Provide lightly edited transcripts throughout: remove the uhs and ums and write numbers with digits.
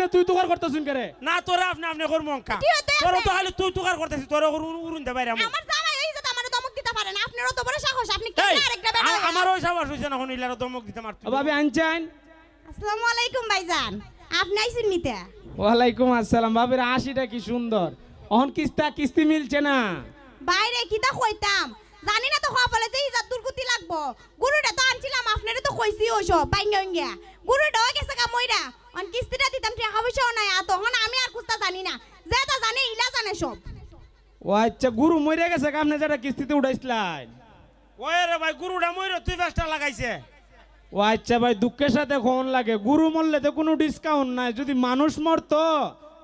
আপনি তুই তুকার করতেছুন করে না তোরা আপনি করবো অঙ্কা তোরা তো খালি তুই তুকার করতেছিস তোরা উড়ুন দে বাইরে আমার জামাই এই যে আমারে ধমক দিতে পারে না আপনারও তো বড় সাহস আপনি কি আরেকটা বেটা আমার ওই সাবাস হইছে না হনিলার ধমক দিতে মারতে ভাবি আনছেন আসসালামু আলাইকুম ভাইজান আপনি আইছেন নিতে ওয়ালাইকুম আসসালাম ভাবির হাসিটা কি সুন্দর অহন কিস্তি মিলছে না বাইরে কিটা কইতাম জানি না তো খাওয়া ফলে যে ইজাত দুর্গতি লাগবো গুরুটা তো আনছিলাম আপনারে তো কইছি ওইসব বাইঙ্গা গুরুটাও গেছে কা মইরা অন কিস্তিটা দিতাম টাকা পয়সাও নাই আর তখন আমি আর কুস্তা জানি না যে তা জানে ইলা জানে সব ও আচ্ছা গুরু মরে গেছে আপনি যেটা কিস্তিতে উঠাইছিলেন ওই রে ভাই গুরুটা মইরা তুই ব্যস্তা লাগাইছে ও আচ্ছা ভাই দুঃখের সাথে কোন লাগে গুরু মরলে তো কোনো ডিসকাউন্ট নাই যদি মানুষ মরতো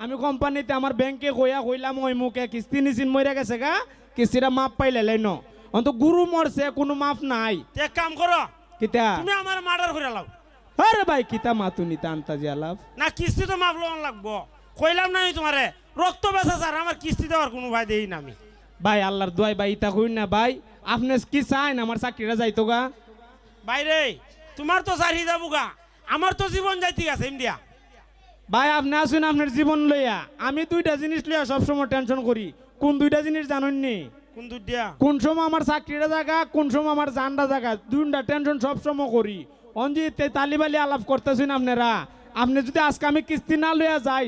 আমি কোম্পানিতে আমার ব্যাংকে কইলাম ওই মুখে কিস্তি নিছিন মরে গেছে গা কিস্তিটা মাপ পাইলে লাইন অন্ত গুরু মরছে কোনো মাপ নাই এক কাম করো কিতা তুমি আমার মার্ডার করে লাও আরে ভাই কিতা মাতুনি তান্তাজি আলাপ না কিস্তি তো মাপ লোন লাগবো কইলাম না আমি তোমারে রক্ত বেচা স্যার আমার কিস্তি দেওয়ার কোনো ভাই দেই না আমি ভাই আল্লাহর দোয়াই ভাই ইতা কইন না ভাই আপনি কি চাইন আমার চাকরিটা যাইতো গা বাইরে তোমার তো চাকরি যাবো গা আমার তো জীবন যাইতে গেছে ইন্ডিয়া ভাই আপনি আসুন আপনার জীবন লইয়া আমি দুইটা জিনিস লইয়া সবসময় টেনশন করি কোন দুইটা জিনিস জানেননি কোন দুধ দিয়া কোন সময় আমার চাকরিটা জায়গা কোন সময় আমার জানটা জায়গা দুইটা টেনশন সবসময় করি অঞ্জিত তালিবালি আলাপ করতেছেন আপনারা আপনি যদি আজকে আমি কিস্তি না লইয়া যাই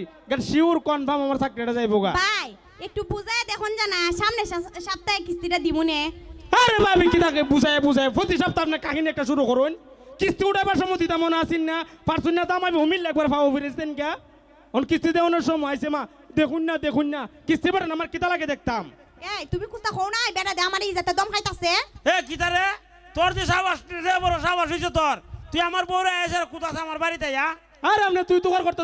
শিওর কনফার্ম আমার চাকরিটা যাইব গা ভাই একটু বুঝায় দেখুন জানা সামনে সপ্তাহে কিস্তিটা দিমুনে আরে ভাবি কি থাকে বুঝায় প্রতি সপ্তাহে আপনি কাহিনী একটা শুরু করুন কিস্তি উঠাবার সময় দিতে মনে আসেন না পারছুন না তো আমি হমিল একবার পাবো ফিরেছেন কে অন কিস্তি দেওয়ানোর সময় আইসে মা দেখুন না কিস্তি পারেন আমার কিতা লাগে দেখতাম এই তুমি কুস্তা খাও না বেটা দে আমার ইজাতে দম খাইতাছে এ কিতারে তোর যে সাবাস রে বড় সাবাস হইছে তোর তুই আমার বউরে এসে কুতাছ আমার বাড়িতে যা আরে আপনি তুই তো করতে